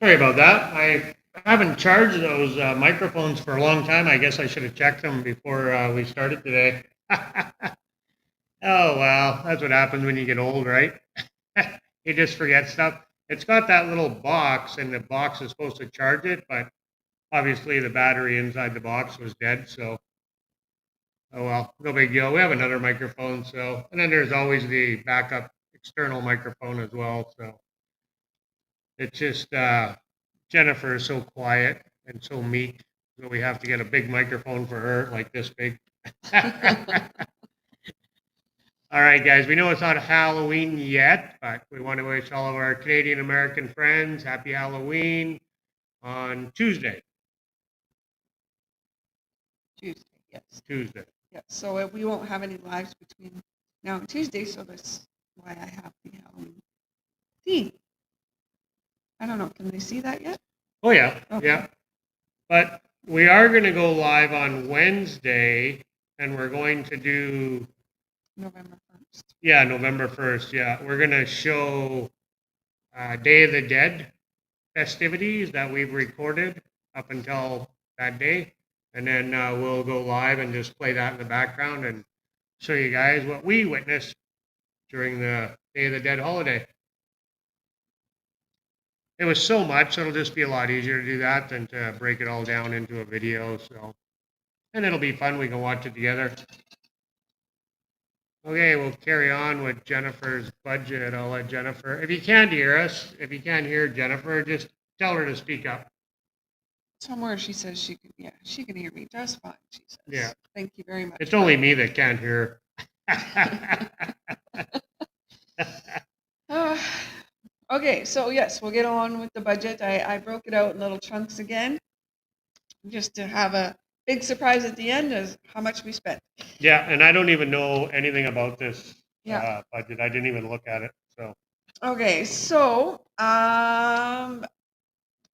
Sorry about that. I haven't charged those microphones for a long time. I guess I should have checked them before we started today. Oh, well, that's what happens when you get old, right? You just forget stuff. It's got that little box, and the box is supposed to charge it, but obviously the battery inside the box was dead, so oh well, no big deal. We have another microphone, so and then there's always the backup external microphone as well. So it's just Jennifer is so quiet and so meek, so we have to get a big microphone for her, like this big. All right, guys, we know it's not Halloween yet, but we want to wish all of our Canadian American friends happy Halloween on Tuesday. Tuesday, yes. Tuesday. Yeah, so we won't have any lives between now and Tuesday, so that's why I have the Halloween theme. I don't know, can they see that yet? Oh, yeah, Okay. yeah. But we are going to go live on Wednesday, and we're going to do, November 1st. yeah, November 1st. Yeah, we're going to show Day of the Dead festivities that we've recorded up until that day. And then we'll go live and just play that in the background and show you guys what we witnessed during the Day of the Dead holiday. It was so much, it'll just be a lot easier to do that than to break it all down into a video. So, and it'll be fun. We can watch it together. Okay, we'll carry on with Jennifer's budget. I'll let Jennifer, if you can't hear us, if you can't hear Jennifer, just tell her to speak up. Somewhere she says she can hear me just fine, she says. Yeah. Thank you very much. It's only me that can't hear. Okay, so yes, we'll get on with the budget. I broke it out in little chunks again, just to have a big surprise at the end as how much we spent. Yeah, and I don't even know anything about this Yeah. budget. I didn't even look at it. So Okay, so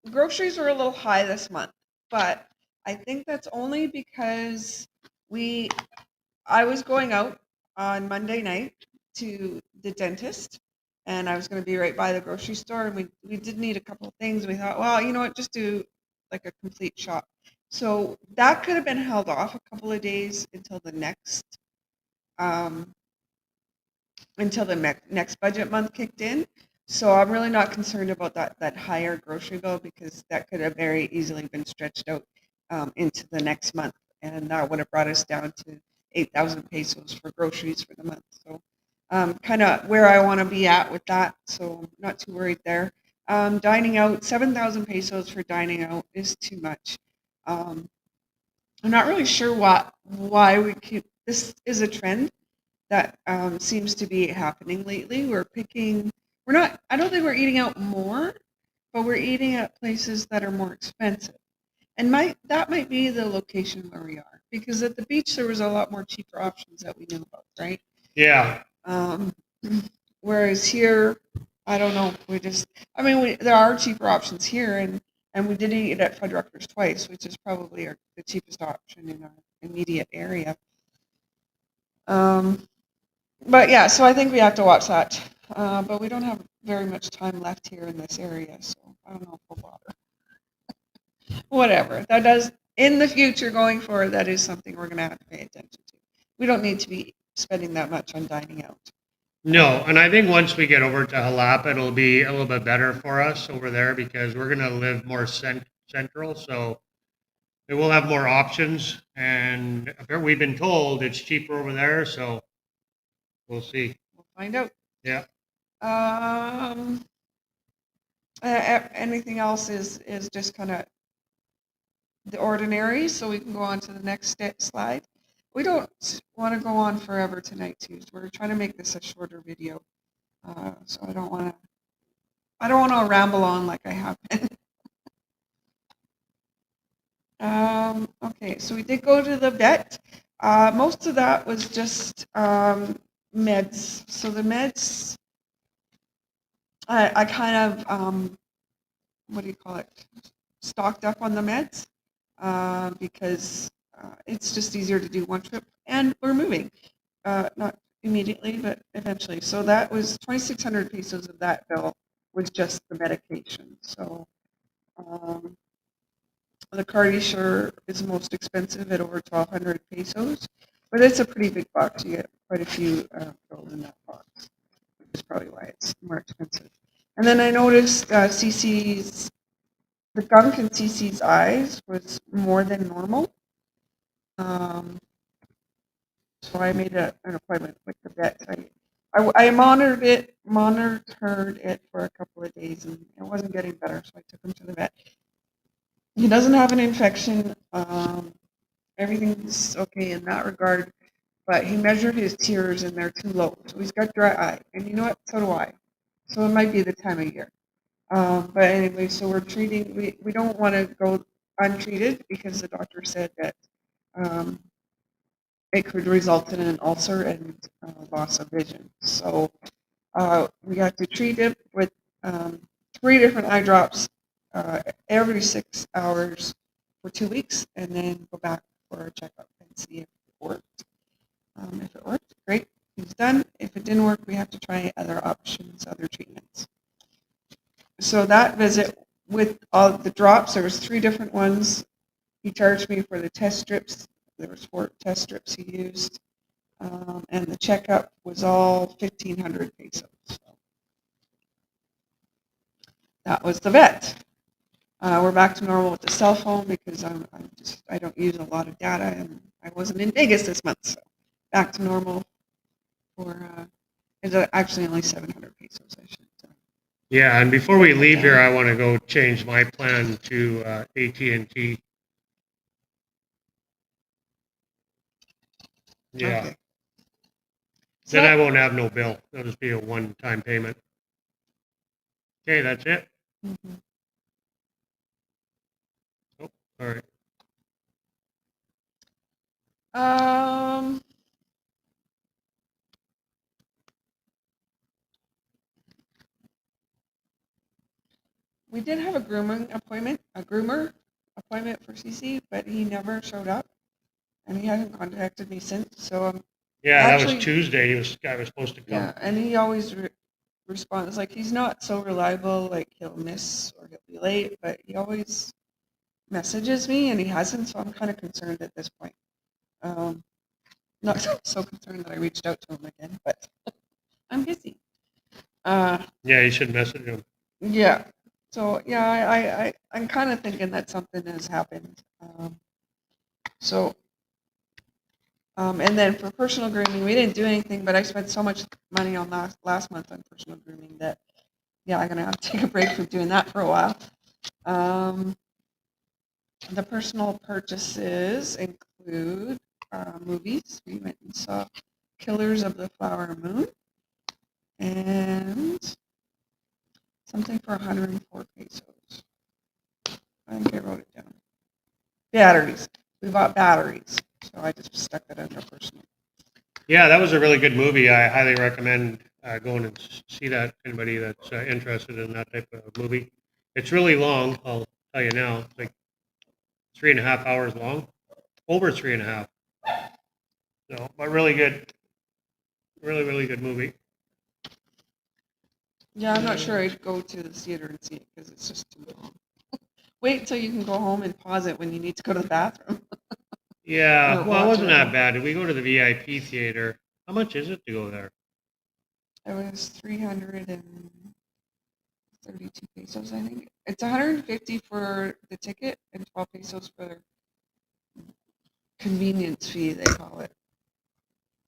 groceries were a little high this month, but I think that's only because I was going out on Monday night to the dentist, and I was going to be right by the grocery store, and we did need a couple of things. We thought, well, you know what, just do like a complete shop. So that could have been held off a couple of days until the next um, next budget month kicked in. So I'm really not concerned about that higher grocery bill, because that could have very easily been stretched out into the next month, and that would have brought us down to 8,000 pesos for groceries for the month. So kind of where I want to be at with that. So I'm not too worried there. Dining out, 7,000 pesos for dining out is too much. I'm not really sure why we keep this is a trend that seems to be happening lately. I don't think we're eating out more, but we're eating at places that are more expensive. And that might be the location where we are, because at the beach there was a lot more cheaper options that we knew about, right? yeah, Whereas here, I don't know. There are cheaper options here, and we did eat at Fuddruckers twice, which is probably the cheapest option in our immediate area. But yeah, so I think we have to watch that. But we don't have very much time left here in this area, so I don't know if we'll bother. Whatever. That does, in the future going forward, that is something we're going to have to pay attention to. We don't need to be spending that much on dining out. no, and I think once we get over to Jalapa, it'll be a little bit better for us over there because we're going to live more central. So we will have more options, and we've been told it's cheaper over there. So we'll see. We'll find out. Yeah. Anything else is just kind of the ordinary, so we can go on to the next slide. We don't want to go on forever tonight, too. So we're trying to make this a shorter video, so I don't want to ramble on like I have been. Okay, so we did go to the vet. Most of that was just meds. So the meds, I kind of what do you call it? Stocked up on the meds because it's just easier to do one trip, and we're moving, not immediately, but eventually. So that was 2,600 pesos of that bill was just the medication. So Um, the Cardi Sure is most expensive at over 1,200 pesos, but it's a pretty big box. You get quite a few filled in that box, which is probably why it's more expensive. And then I noticed the gunk in CC's eyes was more than normal. Um, so I made an appointment with the vet. I monitored it for a couple of days, and it wasn't getting better, so I took him to the vet. He doesn't have an infection. Everything's okay in that regard, but he measured his tears and they're too low, so he's got dry eye. And you know what? So do I. So it might be the time of year. But anyway, so we're treating. We don't want to go untreated because the doctor said that um, it could result in an ulcer and loss of vision. So we have to treat it with um, 3 different eye drops every 6 hours for 2 weeks, and then go back for a checkup and see if it worked. If it worked, great, he's done. If it didn't work, we have to try other options, other treatments. So that visit with all the drops, there was 3 different ones. He charged me for the test strips. There was 4 test strips he used. And the checkup was all 1,500 pesos. So that was the vet. We're back to normal with the cell phone because I don't use a lot of data, and I wasn't in Vegas this month, so back to normal for it's actually only 700 pesos. I should. Yeah, and before we leave here, I want to go change my plan to AT&T. Yeah. Okay. Then I won't have no bill. It'll just be a one-time payment. Okay, that's it. Mhm. Oh, all right. Um, we did have a groomer appointment for CC, but he never showed up, and he hasn't contacted me since. So Yeah, that actually, was Tuesday. Guy was supposed to come. yeah, and he always responds like he's not so reliable. Like he'll miss or he'll be late, but he always messages me, and he hasn't. So I'm kind of concerned at this point. Not so concerned that I reached out to him again, but I'm busy. Yeah, you should message him. Yeah. So yeah, I'm kind of thinking that something has happened. So and then for personal grooming, we didn't do anything, but I spent so much money on last month on personal grooming that yeah, I'm gonna have to take a break from doing that for a while. The personal purchases include movies. We went and saw Killers of the Flower Moon and something for 104 pesos. I think I wrote it down. Batteries. We bought batteries. So I just stuck that under personal. Yeah, that was a really good movie. I highly recommend going and see that to anybody that's interested in that type of movie. It's really long, I'll tell you now. It's like 3.5 hours long. Over 3.5. So, but really good. Really, really good movie. Yeah, I'm not sure I'd go to the theater and see it because it's just too long. Wait until you can go home and pause it when you need to go to the bathroom. Yeah, Or well, it watch wasn't it. that bad. Did we go to the VIP theater? How much is it to go there? It was 332 pesos, I think. It's 150 for the ticket and 12 pesos for convenience fee, they call it.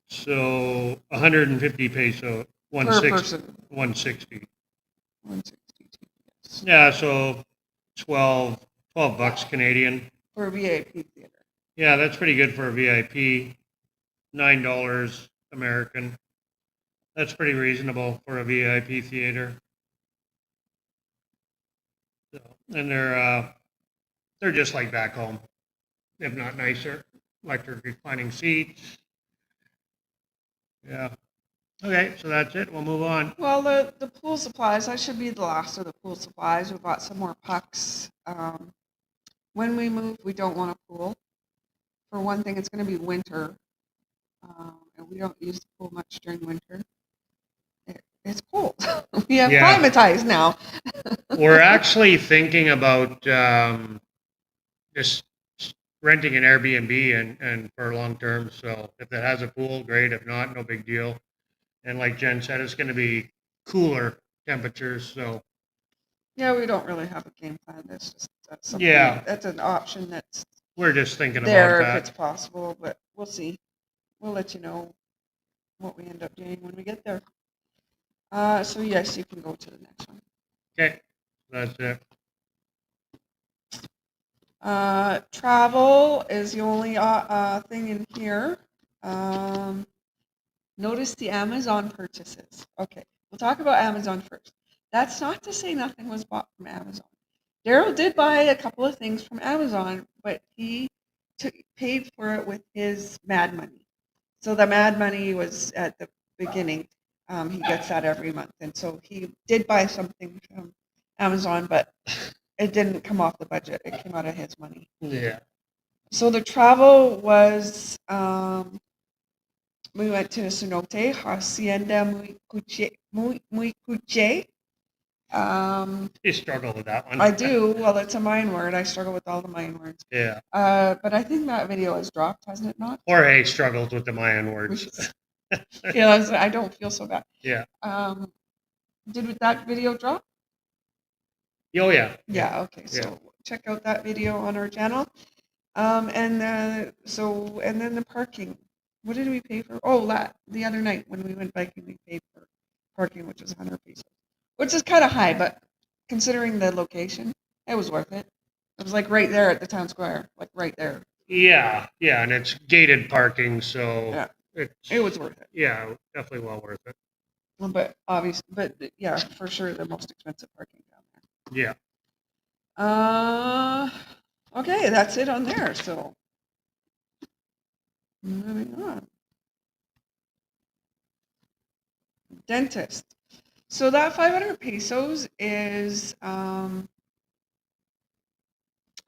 So 150 peso, Per 160, person. 160. 162, yes. Yeah, so 12 bucks Canadian. For a VIP theater. Yeah, that's pretty good for a VIP. $9 American. That's pretty reasonable for a VIP theater. So, and they're just like back home, if not nicer. Electric reclining seats. Yeah. Okay, so that's it. We'll move on. Well, the pool supplies, that should be the last of the pool supplies. We bought some more pucks. When we move, we don't want a pool. For one thing, it's going to be winter, and we don't use the pool much during winter. It's cold. We have Yeah. climatized now. We're actually thinking about just renting an Airbnb and for long term. So if it has a pool, great. If not, no big deal. And like Jen said, it's going to be cooler temperatures. So Yeah, we don't really have a game plan. That's just something. yeah, That's an option that's we're just thinking about there if it's that. possible, but we'll see. We'll let you know what we end up doing when we get there. So yes, you can go to the next one. Okay, that's it. Travel is the only thing in here. Notice the Amazon purchases. Okay, we'll talk about Amazon first. That's not to say nothing was bought from Amazon. Daryl did buy a couple of things from Amazon, but he paid for it with his Mad Money. So the Mad Money was at the beginning. He gets that every month, and so he did buy something from Amazon, but it didn't come off the budget. It came out of his money. Yeah. So the travel was we went to Cenote, Hacienda Muy Cuche. You struggle with that one. I do. Well, it's a mine word. I struggle with all the mine words. Yeah. But I think that video is dropped, hasn't it not? Jorge struggles with the Mayan We words. should- yeah, I don't feel so bad. Yeah. Did that video drop? Oh yeah. Yeah. Okay. So check out that video on our channel. And then the parking. What did we pay for? Oh, the other night when we went biking, we paid for parking, which was 100 pesos, which is kind of high, but considering the location, it was worth it. It was like right there at the town square, like right there. Yeah, yeah, and it's gated parking, so Yeah, it's it was worth it. yeah, definitely well worth it. But yeah, for sure the most expensive parking down Yeah. there. Okay, that's it on there. So moving on. Dentist. So that 500 pesos is I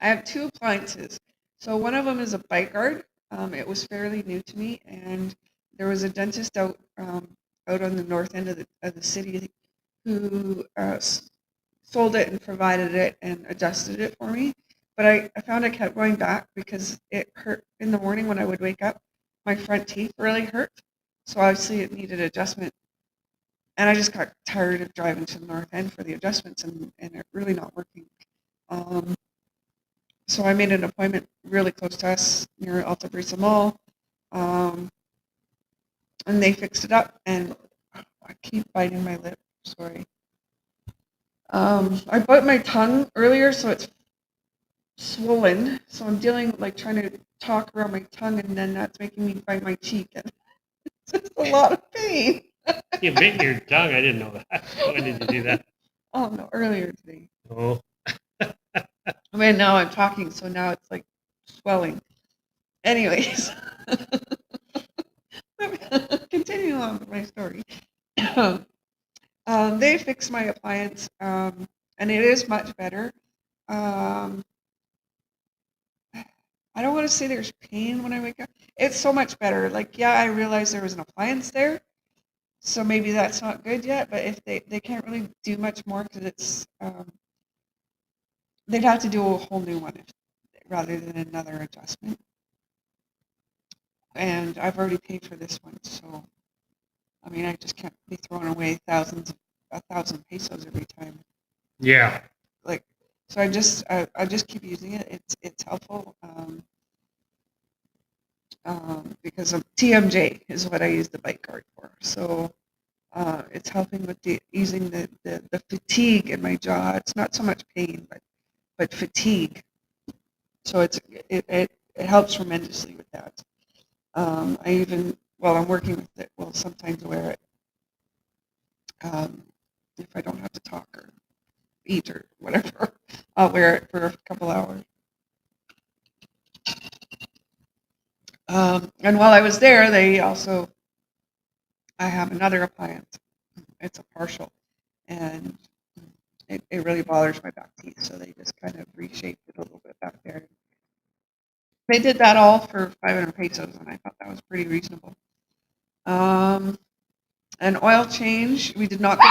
have two appliances. So one of them is a bite guard. It was fairly new to me, and there was a dentist out on the north end of the city who sold it and provided it and adjusted it for me. But I found I kept going back because it hurt in the morning when I would wake up. My front teeth really hurt, so obviously it needed adjustment. And I just got tired of driving to the north end for the adjustments and it really not working. So I made an appointment really close to us near Alta Brisa Mall, and they fixed it up. And I keep biting my lip. Sorry. I bit my tongue earlier, so it's swollen. So I'm trying to talk around my tongue, and then that's making me bite my cheek, and it's just a lot of pain. You bit your tongue. I didn't know that. When did you do that? Oh no, earlier today. Oh. I mean, now I'm talking, so now it's like swelling. Anyways, continue on with my story. They fixed my appliance, and it is much better. I don't want to say there's pain when I wake up. It's so much better. Like, yeah, I realized there was an appliance there, so maybe that's not good yet. But if they can't really do much more because it's they'd have to do a whole new one rather than another adjustment. And I've already paid for this one, so I mean, I just can't be throwing away 1,000 pesos every time. Yeah. Like, so I just keep using it. It's helpful because of TMJ is what I use the bite guard for. So it's helping with easing the fatigue in my jaw. It's not so much pain, but fatigue. So it helps tremendously with that. I even while I'm working with it, will sometimes wear it if I don't have to talk or eat or whatever. I'll wear it for a couple hours. And while I was there, I have another appliance. It's a partial, and it really bothers my back teeth, so they just kind of reshaped it a little bit back there. They did that all for 500 pesos, and I thought that was pretty reasonable. An oil change. We did not go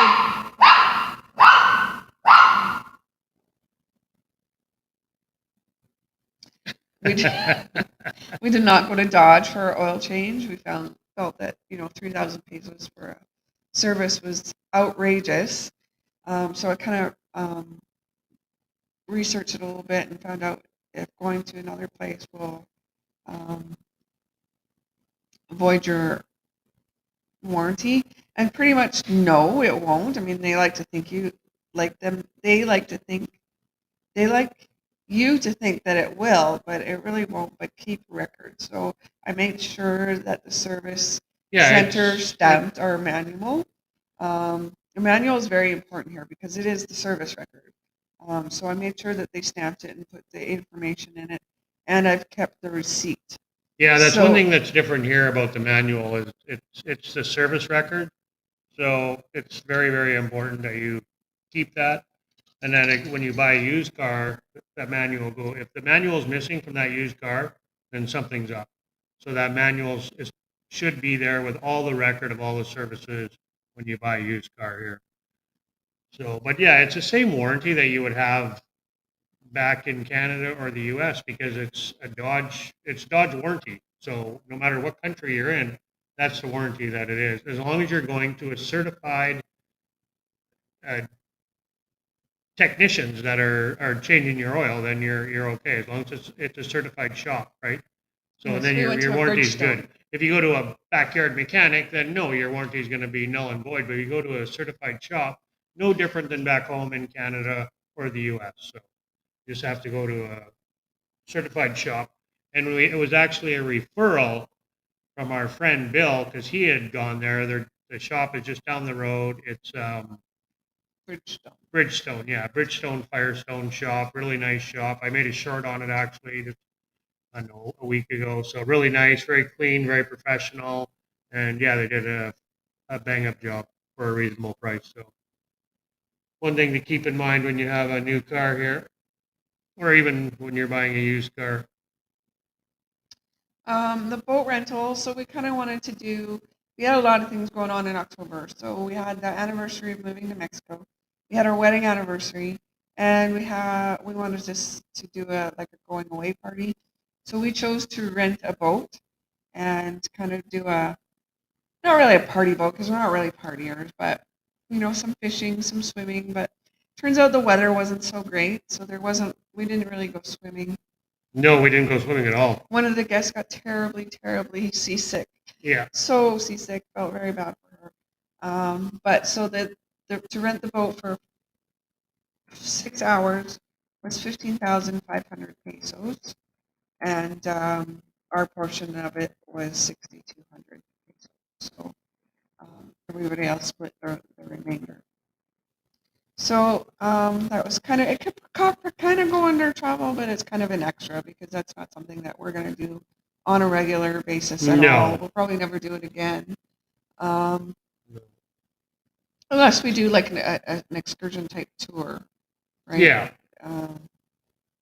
We did, we did not go to Dodge for our oil change. We felt that 3,000 pesos for a service was outrageous. So I kind of researched it a little bit and found out if going to another place will um, void your warranty. And pretty much no, it won't. I mean, they like to think you like them. They like you to think that it will, but it really won't. But keep records. So I made sure that the service Yeah, center stamped our manual. The manual is very important here because it is the service record. So I made sure that they stamped it and put the information in it, and I've kept the receipt. yeah, that's one So thing that's different here about the manual is it's the service record. So it's very, very important that you keep that. And then when you buy a used car, that manual go. If the manual is missing from that used car, then something's up. So that manual should be there with all the record of all the services when you buy a used car here. So, but yeah, it's the same warranty that you would have back in Canada or the U.S. because it's Dodge warranty. So no matter what country you're in, that's the warranty that it is. As long as you're going to a certified uh, technicians that are changing your oil, then you're okay. As long as it's a certified shop, right? So yes, then we went your to a warranty is Bridgestone. good. If you go to a backyard mechanic, then no, your warranty is going to be null and void. But if you go to a certified shop, no different than back home in Canada or the U.S. So you just have to go to a certified shop. And it was actually a referral from our friend Bill because he had gone there. The shop is just down the road. It's Bridgestone. Bridgestone, yeah, Bridgestone Firestone shop. Really nice shop. I made a short on it actually, just, I don't know, a week ago. So really nice, very clean, very professional, and yeah, they did a bang up job for a reasonable price. So one thing to keep in mind when you have a new car here, or even when you're buying a used car. The boat rental. So we kind of wanted to do. We had a lot of things going on in October. So we had the anniversary of moving to Mexico. We had our wedding anniversary, and we wanted just to do a going away party. So we chose to rent a boat and kind of do not really a party boat because we're not really partiers, but some fishing, some swimming. But turns out the weather wasn't so great, so we didn't really go swimming. No, we didn't go swimming at all. One of the guests got terribly, terribly seasick. Yeah. So seasick, felt very bad for her. But so to rent the boat for 6 hours was 15,500 pesos, and our portion of it was 6,200 pesos. So everybody else split the remainder. So that was it could kind of go under travel, but it's kind of an extra because that's not something that we're going to do on a regular basis at all. No. We'll probably never do it again, um, No. unless we do like an excursion type tour, right? Yeah.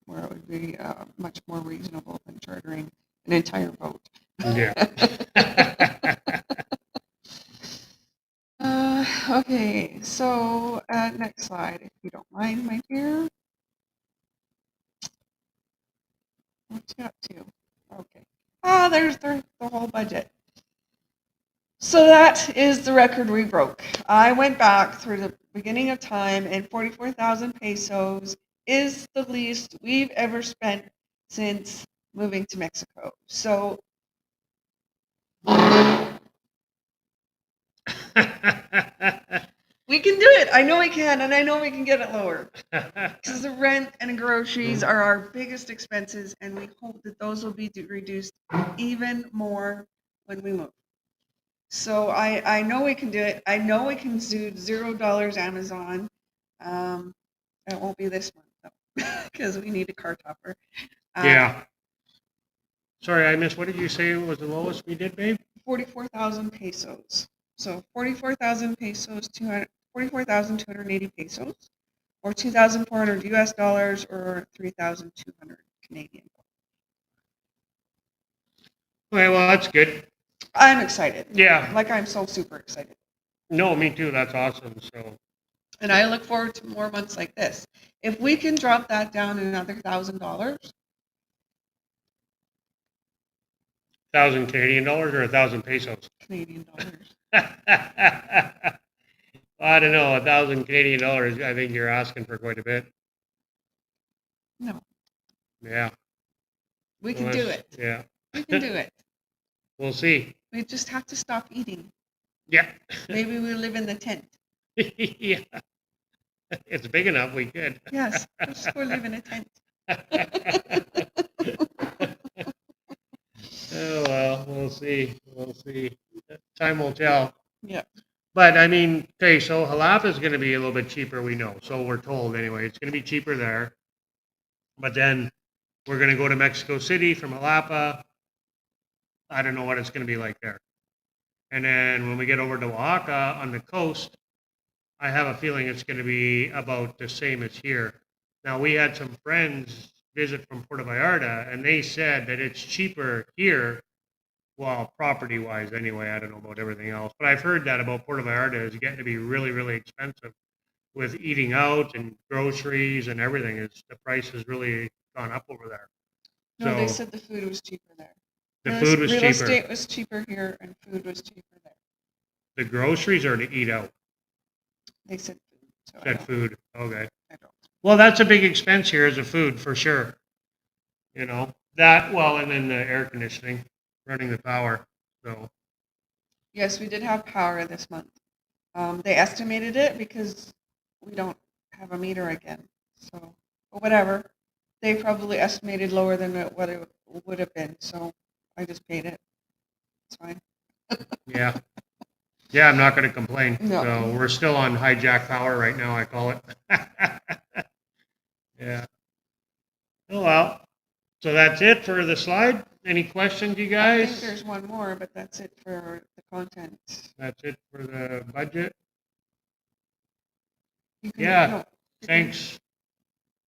Where it would be much more reasonable than chartering an entire boat. Yeah. Okay, so next slide, if you don't mind, my dear. What's you up to? Okay. There's the whole budget. So that is the record we broke. I went back through the beginning of time, and 44,000 pesos is the least we've ever spent since moving to Mexico. So we can do it. I know we can, and I know we can get it lower. Because the rent and groceries are our biggest expenses, and we hope that those will be reduced even more when we move. So I know we can do it. I know we can do $0 Amazon. It won't be this month though, because we need a car topper. Yeah. Sorry, I missed. What did you say was the lowest we did, babe? 44,000 pesos. So 44,000 pesos, 44,280 pesos, or 2,400 US dollars, or 3,200 Canadian. Okay, well, that's good. I'm excited. Yeah. Like I'm so super excited. No, me too. That's awesome. So. And I look forward to more months like this. If we can drop that down another $1,000, 1,000 Canadian dollars or 1,000 pesos? Canadian dollars. I don't know, 1,000 Canadian dollars. I think you're asking for quite a bit. No, Yeah. we can do it. Yeah. We can do it. We'll see. We just have to stop eating. Yeah. Maybe we live in the tent. Yeah. It's big enough. We could. Yes, let's go live in a tent. Oh well, we'll see. We'll see. Time will tell. Yeah. But I mean, okay, so Jalapa is going to be a little bit cheaper, we know. So we're told anyway. It's going to be cheaper there. But then we're going to go to Mexico City from Jalapa. I don't know what it's going to be like there. And then when we get over to Oaxaca on the coast, I have a feeling it's going to be about the same as here. Now, we had some friends visit from Puerto Vallarta, and they said that it's cheaper here. Well, property-wise, anyway. I don't know about everything else, but I've heard that about Puerto Vallarta is getting to be really, really expensive with eating out and groceries and everything. It's the price has really gone up over there. No, they So said the food was cheaper there. the food was Real cheaper. estate was cheaper here, and food was cheaper there. The groceries are to eat out. They said food. So Said food. Okay. I don't. Well, that's a big expense here is the food for sure. You know that well, and then the air conditioning, running the power. So Yes, we did have power this month. They estimated it because we don't have a meter again. So, but whatever. They probably estimated lower than what it would have been. So I just paid it. It's fine. yeah, yeah, I'm not going to complain. No. So we're still on hijack power right now. I call it. Yeah. Oh well. So that's it for the slide. Any questions, you I think guys? there's one more, but that's it for the content. That's it for the budget. You can, Yeah. no, you Thanks.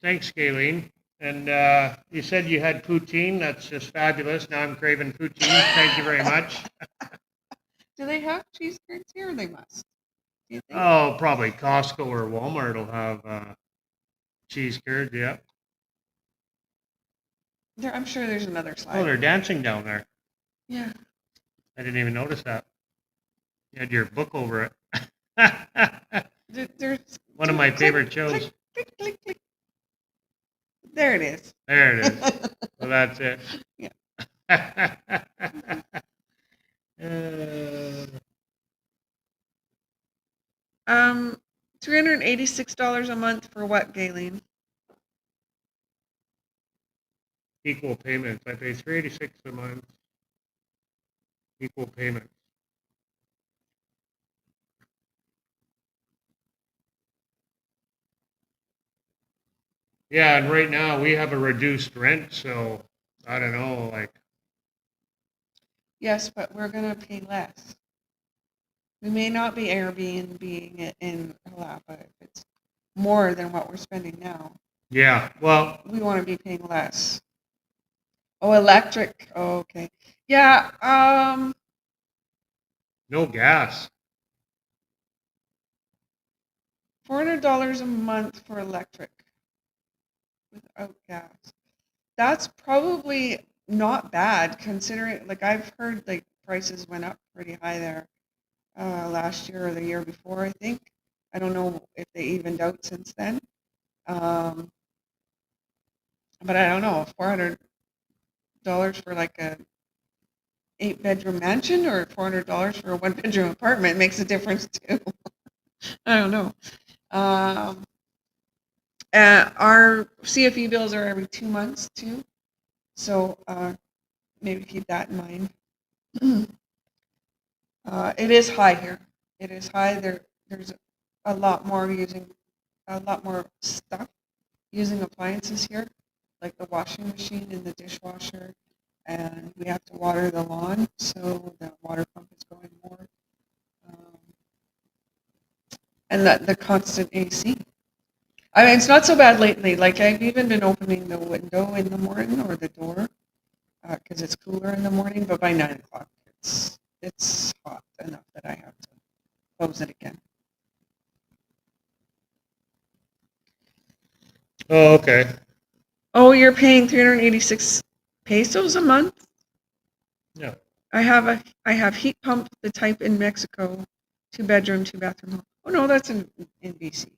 Thanks, Galen. And you said you had poutine. That's just fabulous. Now I'm craving poutine. Thank you very much. Do they have cheese curds here? They must. Do you think? Oh, probably Costco or Walmart will have cheese curd. Yeah. I'm sure there's another slide. Oh, they're dancing down there. Yeah. I didn't even notice that. You had your book over it. There's One of my favorite shows. Click, click, click, click. There it is. There it is. Well, that's it. Yeah. $386 a month for what, Galen? Equal payments. I pay $386 a month. Equal payments. Yeah, and right now we have a reduced rent, so I don't know, like Yes, but we're gonna pay less. We may not be Airbnb-ing it in Jalapa if it's more than what we're spending now. yeah. Well, We want to be paying less. Oh, electric. Oh, okay. Yeah. no gas. $400 a month for electric without gas. That's probably not bad considering, like I've heard like prices went up pretty high there last year or the year before, I think. I don't know if they evened out since then. But I don't know, $400 for like a 8-bedroom mansion or $400 for a 1-bedroom apartment makes a difference too. I don't know. Our CFE bills are every 2 months too, so maybe keep that in mind. It is high here. It is high. There's a lot more stuff using appliances here, like the washing machine and the dishwasher, and we have to water the lawn, so the water pump is going more, and the constant AC. I mean, it's not so bad lately. Like I've even been opening the window in the morning or the door because it's cooler in the morning, but by 9 o'clock it's hot enough that I have to close it again. Oh, okay. Oh, you're paying 386 pesos a month? Yeah. I have heat pump, the type in Mexico, 2 bedroom, 2 bathroom home. Oh no, that's in BC.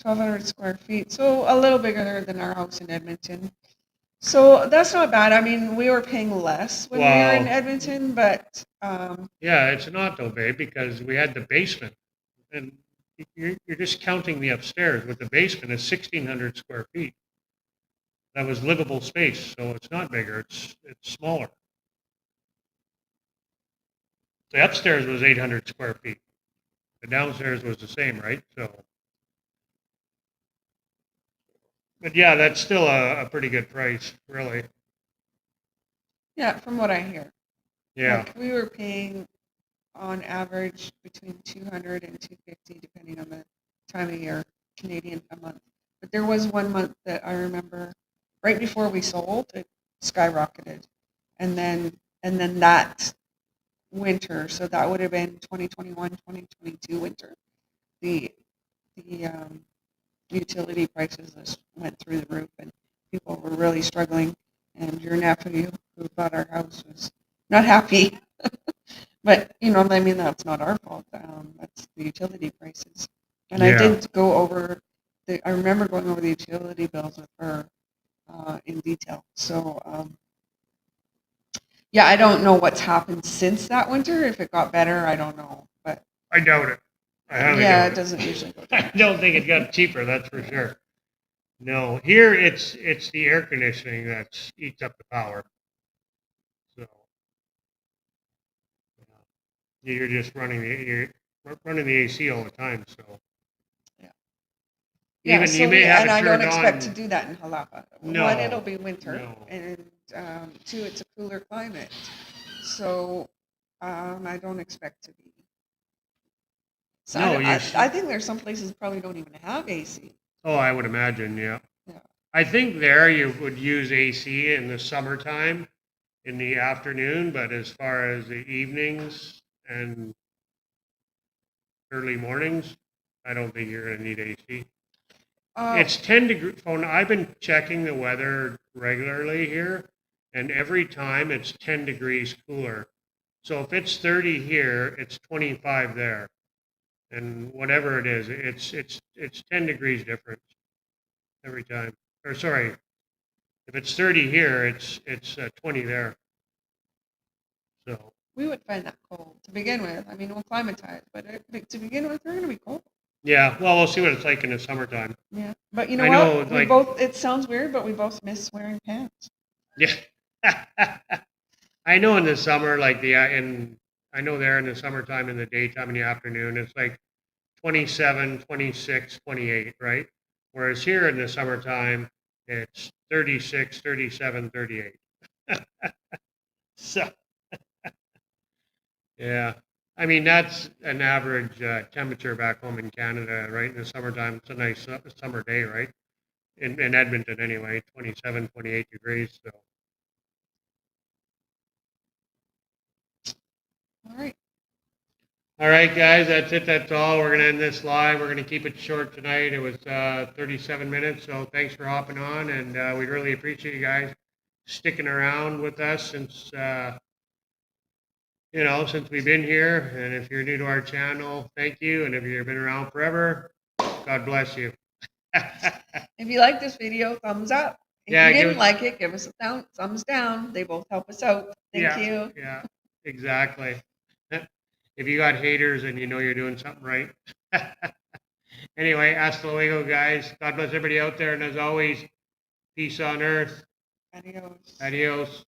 1,200 square feet, so a little bigger than our house in Edmonton. So that's not bad. I mean, we were paying less when we were in Well, Edmonton, but yeah, it's not though, babe, because we had the basement, and you're just counting the upstairs. With the basement is 1,600 square feet. That was livable space, so it's not bigger. It's smaller. The upstairs was 800 square feet. The downstairs was the same, right? So, but yeah, that's still a pretty good price, really. yeah, from what I hear, Yeah. like we were paying on average between 200 and 250, depending on the time of year, Canadian a month. But there was one month that I remember right before we sold, it skyrocketed, and then that winter, so that would have been 2021, 2022 winter. The the utility prices just went through the roof, and people were really struggling. And your nephew, who bought our house, was not happy. But I mean, that's not our fault. That's the utility prices. And I Yeah. did go over I remember going over the utility bills with her in detail. So yeah, I don't know what's happened since that winter. If it got better, I don't know. But I doubt it. I highly yeah, doubt it it. doesn't usually go I down. don't think it got cheaper, that's for sure. No, here it's the air conditioning that eats up the power. So you're just you're running the AC all the time. So Yeah. Yeah. even you So may yeah, have and it I don't turned expect to on. do that in Jalapa. One, it'll No, be winter, no, and two, it's a cooler climate. So I don't expect to be. So no. I think there's some places probably don't even have AC. Oh, I would imagine. Yeah, Yeah. I think there you would use AC in the summertime in the afternoon, but as far as the evenings and early mornings, I don't think you're going to need AC. Uh, It's 10 degrees. Phone. I've been checking the weather regularly here, and every time it's 10 degrees cooler. So if it's 30 here, it's 25 there, and whatever it is, it's 10 degrees difference every time. Or sorry, if it's 30 here, it's 20 there. So we would find that cold to begin with. I mean, we'll climatize, but to begin with, we're going to be cold. yeah, well, we'll see what it's like in the summertime. Yeah. But you know I know, what? We like, both, it sounds weird, but we both miss wearing pants. yeah. I know in the summer, like I know there in the summertime, in the daytime, in the afternoon, it's like 27, 26, 28, right? Whereas here in the summertime, it's 36, 37, 38. So, yeah. I mean, that's an average temperature back home in Canada, right? In the summertime, it's a nice summer day, right? In Edmonton, anyway, 27, 28 degrees. So, All right. all right, guys, that's it. That's all. We're going to end this live. We're going to keep it short tonight. It was 37 minutes. So, thanks for hopping on. And we really appreciate you guys sticking around with us since since we've been here. And if you're new to our channel, thank you. And if you've been around forever, God bless you. If you like this video, thumbs up. If Yeah, you give didn't us. like it, give us a thumbs down. They both help us out. Thank Yeah, you. yeah, exactly. If you got haters and you know you're doing something right. Anyway, hasta luego, guys. God bless everybody out there. And as always, peace on earth. Adios. Adios.